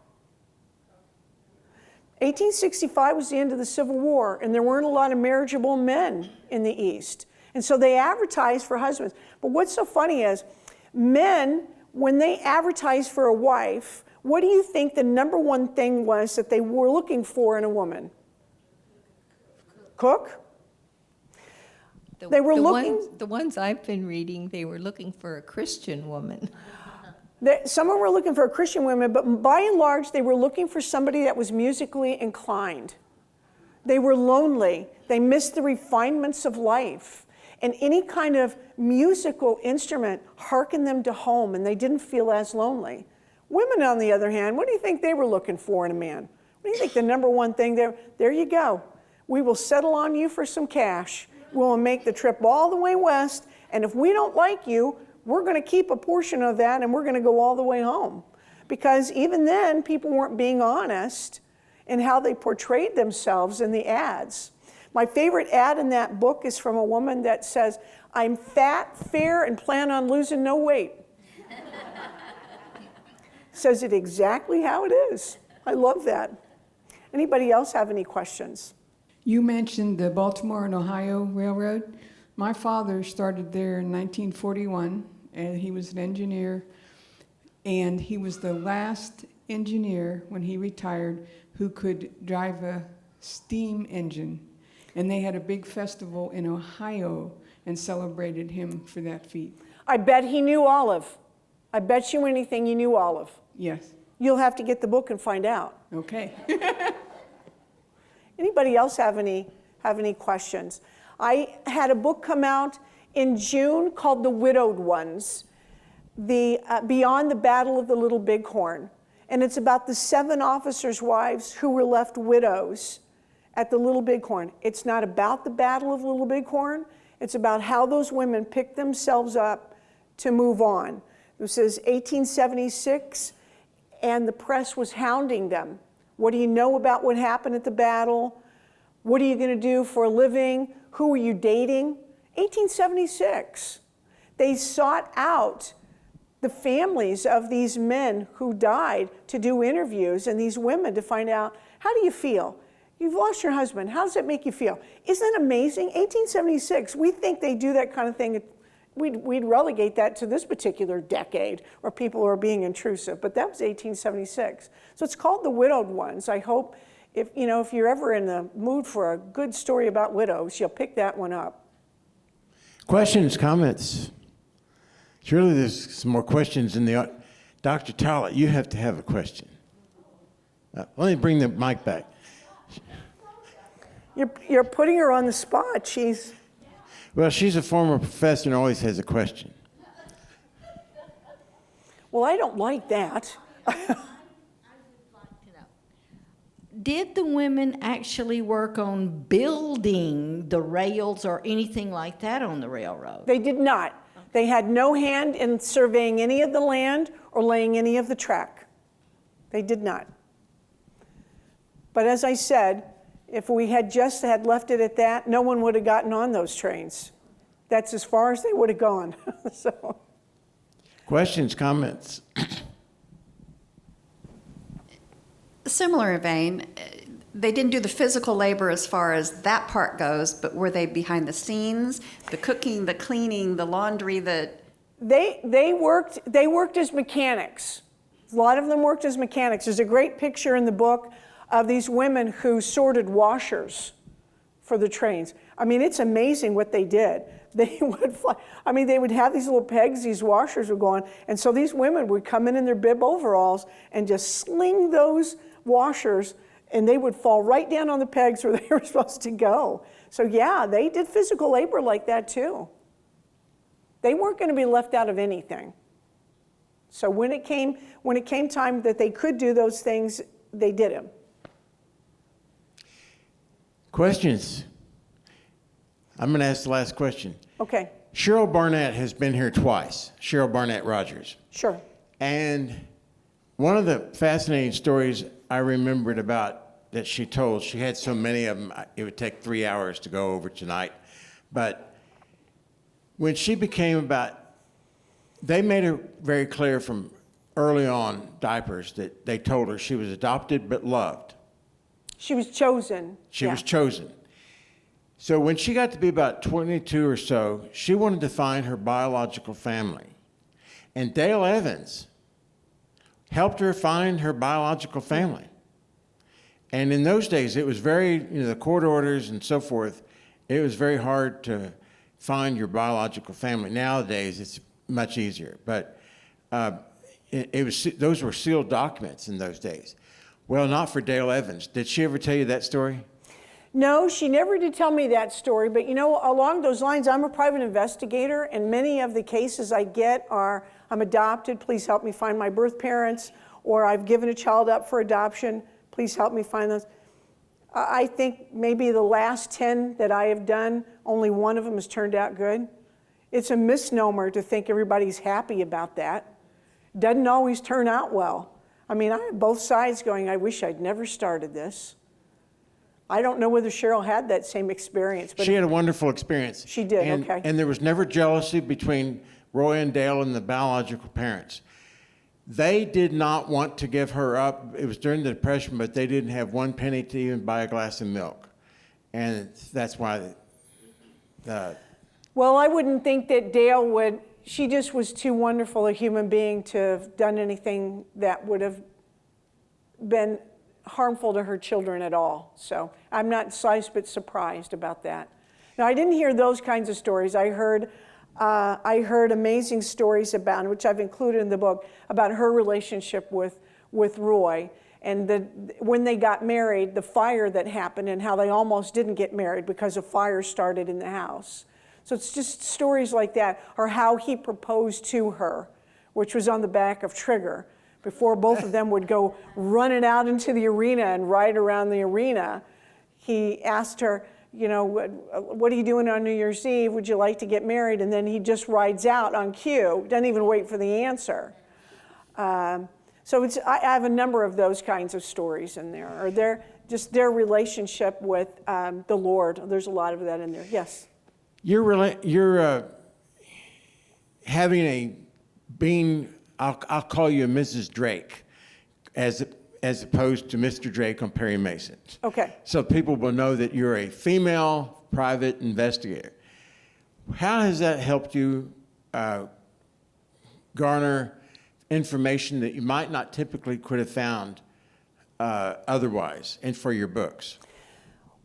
1865 was the end of the Civil War, and there weren't a lot of marriageable men in the East. And so they advertised for husbands. But what's so funny is, men, when they advertised for a wife, what do you think the number one thing was that they were looking for in a woman? Cook? They were looking... The ones I've been reading, they were looking for a Christian woman. Some were looking for a Christian woman, but by and large, they were looking for somebody that was musically inclined. They were lonely. They missed the refinements of life. And any kind of musical instrument hearkened them to home, and they didn't feel as lonely. Women, on the other hand, what do you think they were looking for in a man? What do you think the number one thing there you go. We will settle on you for some cash. We'll make the trip all the way west, and if we don't like you, we're going to keep a portion of that and we're going to go all the way home. Because even then, people weren't being honest in how they portrayed themselves in the ads. My favorite ad in that book is from a woman that says, "I'm fat, fair, and plan on losing no weight." Says it exactly how it is. I love that. Anybody else have any questions? You mentioned the Baltimore and Ohio Railroad. My father started there in 1941, and he was an engineer, and he was the last engineer when he retired who could drive a steam engine. And they had a big festival in Ohio and celebrated him for that feat. I bet he knew Olive. I bet you anything he knew Olive. Yes. You'll have to get the book and find out. Okay. Anybody else have any questions? I had a book come out in June called The Widowed Ones, Beyond the Battle of the Little Bighorn. And it's about the 7 officers' wives who were left widows at the Little Bighorn. It's not about the Battle of Little Bighorn. It's about how those women picked themselves up to move on. This is 1876, and the press was hounding them. What do you know about what happened at the battle? What are you going to do for a living? Who are you dating? 1876. They sought out the families of these men who died to do interviews, and these women to find out, how do you feel? You've lost your husband. How does that make you feel? Isn't that amazing? 1876. We think they do that kind of thing. We'd relegate that to this particular decade where people are being intrusive, but that was 1876. So it's called The Widowed Ones. I hope if you're ever in the mood for a good story about widows, you'll pick that one up. Questions, comments? Surely there's some more questions in the Dr. Tollett, you have to have a question. Let me bring the mic back. You're putting her on the spot. Well, she's a former professor and always has a question. Well, I don't like that. I would like to know, Did the women actually work on building the rails or anything like that on the railroad? They did not. They had no hand in surveying any of the land or laying any of the track. They did not. But as I said, if we had just had left it at that, no one would have gotten on those trains. That's as far as they would have gone. So, Questions, comments? Similar vein, they didn't do the physical labor as far as that part goes, but were they behind the scenes, the cooking, the cleaning, the laundry, they worked as mechanics. A lot of them worked as mechanics. There's a great picture in the book of these women who sorted washers for the trains. I mean, it's amazing what they did. They would fly. I mean, they would have these little pegs, these washers would go on, and so these women would come in their bib overalls and just sling those washers, and they would fall right down on the pegs where they were supposed to go. So yeah, they did physical labor like that too. They weren't going to be left out of anything. So when it came time that they could do those things, they did them. Questions? I'm going to ask the last question. Okay, Cheryl Barnett has been here twice, Cheryl Barnett Rogers. sure. And one of the fascinating stories I remembered about that she told, she had so many of them, it would take 3 hours to go over tonight. But when she became about, they made her very clear from early on, diapers, that they told her she was adopted but loved. She was chosen. She Yeah. was chosen. So when she got to be about 22 or so, she wanted to find her biological family. And Dale Evans helped her find her biological family. And in those days, it was very, the court orders and so forth, it was very hard to find your biological family. Nowadays, it's much easier. But those were sealed documents in those days. Well, not for Dale Evans. Did she ever tell you that story? No, she never did tell me that story, but along those lines, I'm a private investigator, and many of the cases I get are, I'm adopted, please help me find my birth parents, or I've given a child up for adoption, please help me find those. I think maybe the last 10 that I have done, only one of them has turned out good. It's a misnomer to think everybody's happy about that. Doesn't always turn out well. I mean, I have both sides going, I wish I'd never started this. I don't know whether Cheryl had that same experience. But She had a wonderful experience. She did, and, okay. And there was never jealousy between Roy and Dale and the biological parents. They did not want to give her up. It was during the Depression, but they didn't have one penny to even buy a glass of milk. And that's why. Well, I wouldn't think that Dale would. She just was too wonderful a human being to have done anything that would have been harmful to her children at all. So I'm not sliced but surprised about that. Now, I didn't hear those kinds of stories. I heard amazing stories about, which I've included in the book, about her relationship with Roy, and when they got married, the fire that happened and how they almost didn't get married because a fire started in the house. So it's just stories like that, or how he proposed to her, which was on the back of Trigger, before both of them would go running out into the arena and ride around the arena. He asked her, what are you doing on New Year's Eve? Would you like to get married? And then he just rides out on cue, doesn't even wait for the answer. So I have a number of those kinds of stories in there, or their relationship with the Lord. There's a lot of that in there. Yes. You're having I'll call you a Mrs. Drake, as opposed to Mr. Drake on Perry Mason. Okay. So people will know that you're a female private investigator. How has that helped you garner information that you might not typically could have found otherwise, and for your books?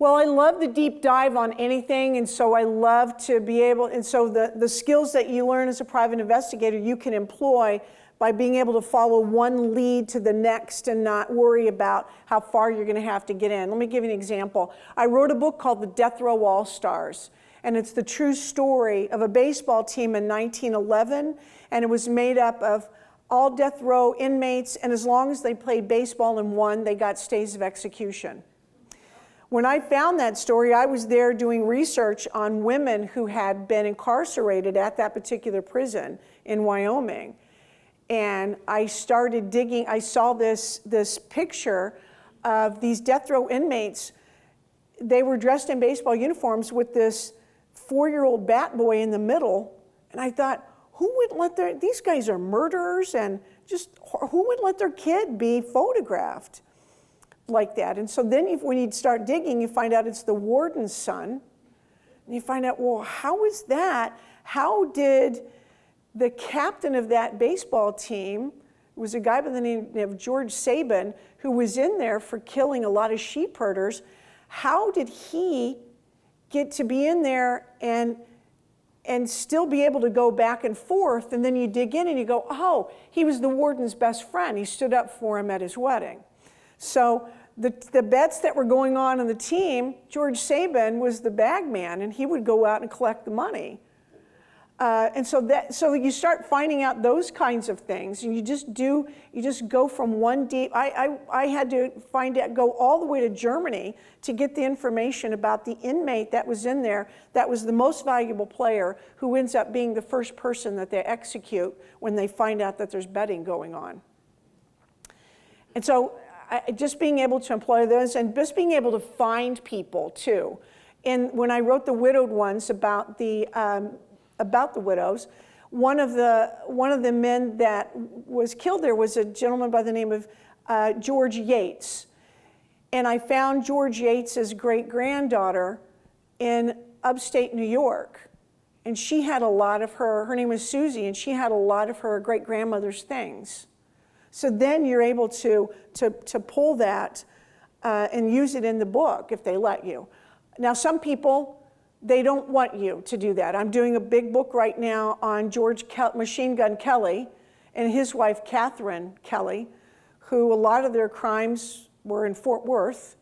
Well, I love the deep dive on anything, and so I love to be able, and so the skills that you learn as a private investigator, you can employ by being able to follow one lead to the next and not worry about how far you're going to have to get in. Let me give you an example. I wrote a book called The Death Row All-Stars, and it's the true story of a baseball team in 1911, and it was made up of all death row inmates, and as long as they played baseball and won, they got stays of execution. When I found that story, I was there doing research on women who had been incarcerated at that particular prison in Wyoming. And I started digging. I saw this picture of these death row inmates. They were dressed in baseball uniforms with this 4-year-old bat boy in the middle. And I thought, who would let these guys are murderers, and just who would let their kid be photographed like that? And so then when you start digging, you find out it's the warden's son. And you find out, well, how is that? How did the captain of that baseball team, was a guy by the name of George Sabin, who was in there for killing a lot of sheep herders, how did he get to be in there and still be able to go back and forth? And then you dig in and you go, oh, he was the warden's best friend. He stood up for him at his wedding. So the bets that were going on the team, George Sabin was the bag man, and he would go out and collect the money. And so you start finding out those kinds of things, and you just go from one deep. I had to go all the way to Germany to get the information about the inmate that was in there that was the most valuable player, who ends up being the first person that they execute when they find out that there's betting going on. And so just being able to employ those, and just being able to find people too. And when I wrote the widowed ones about the widows, one of the men that was killed there was a gentleman by the name of George Yates. And I found George Yates's great-granddaughter in upstate New York. And she had a lot of her name was Susie, and she had a lot of her great-grandmother's things. So then you're able to pull that and use it in the book if they let you. Now, some people, they don't want you to do that. I'm doing a big book right now on Machine Gun Kelly and his wife, Catherine Kelly, who a lot of their crimes were in Fort Worth.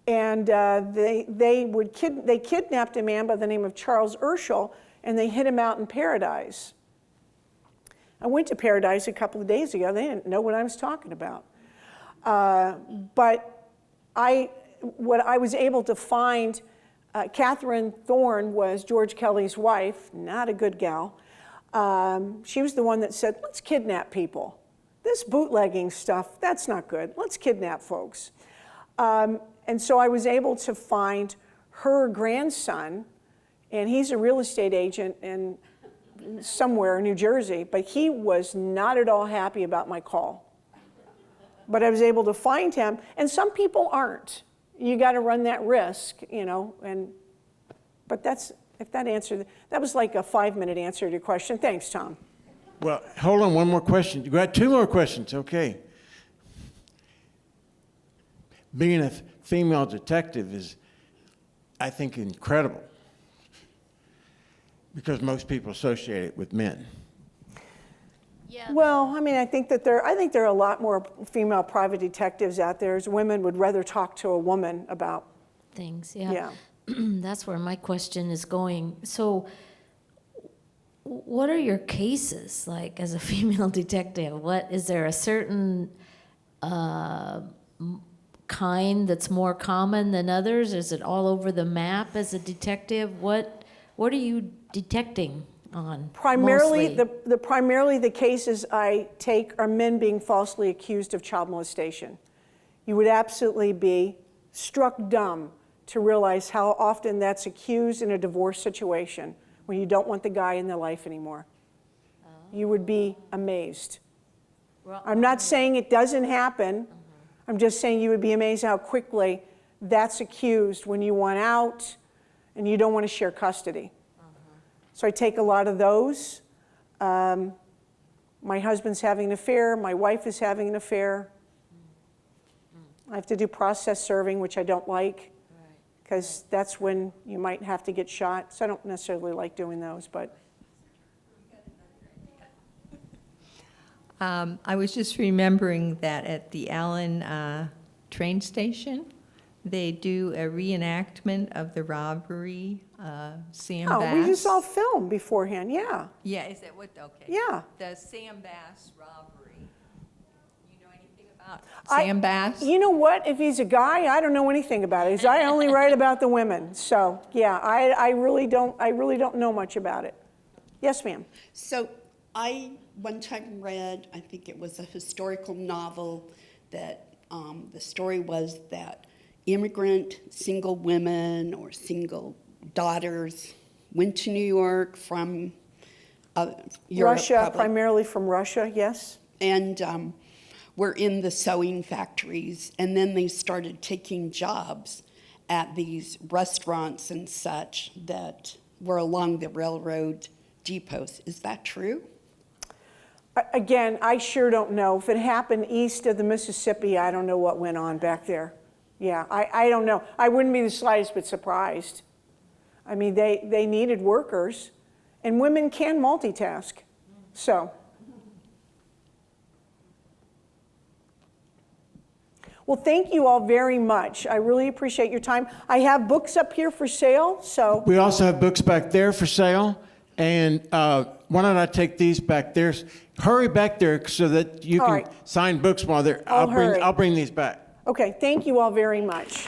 And they kidnapped a man by the name of Charles Urschel, and they hid him out in Paradise. I went to Paradise a couple of days ago. They didn't know what I was talking about. But what I was able to find, Catherine Thorne was George Kelly's wife, not a good gal. She was the one that said, let's kidnap people. This bootlegging stuff, that's not good. Let's kidnap folks. And so I was able to find her grandson, and he's a real estate agent in somewhere in New Jersey, but he was not at all happy about my call. But I was able to find him, and some people aren't. You got to run that risk, but that was like a 5-minute answer to your question. Thanks, Tom. Well, hold on, one more question. You got 2 more questions, okay. Being a female detective is, I think, incredible, because most people associate it with men. Yeah. Well, I mean, I think there are a lot more female private detectives out there, as women would rather talk to a woman about. Things, yeah. Yeah. That's where my question is going. So, what are your cases like as a female detective? Is there a certain kind that's more common than others? Is it all over the map as a detective? What are you detecting on? Primarily, mostly? primarily the cases I take are men being falsely accused of child molestation. You would absolutely be struck dumb to realize how often that's accused in a divorce situation when you don't want the guy in their life anymore. You would be amazed. I'm not saying it doesn't happen. I'm just saying you would be amazed how quickly that's accused when you want out and you don't want to share custody. So I take a lot of those. My husband's having an affair. My wife is having an affair. I have to do process serving, which I don't like, because that's when you might have to get shot. So I don't necessarily like doing those, but. I was just remembering that at the Allen train station, they do a reenactment of the robbery Sam Oh, Bass. we just saw film beforehand, yeah. Yeah, is that what, okay. Yeah. The Sam Bass robbery. You know anything about I- Sam Bass? You know what? If he's a guy, I don't know anything about it. I only write about the women. So, yeah, I really don't know much about it. Yes, ma'am. So I one time read, I think it was a historical novel, that the story was that immigrant single women or single daughters went to New York from Europe, Russia, probably, primarily from Russia, yes. and were in the sewing factories, and then they started taking jobs at these restaurants and such that were along the railroad depots. Is that true? Again, I sure don't know. If it happened east of the Mississippi, I don't know what went on back there. Yeah, I don't know. I wouldn't be the slightest bit surprised. I mean, they needed workers, and women can multitask. So. Well, thank you all very much. I really appreciate your time. I have books up here for sale, so. We also have books back there for sale. And why don't I take these back there? Hurry back there so that you All can right. sign books while they're. I'll hurry. I'll bring these back. Okay, thank you all very much.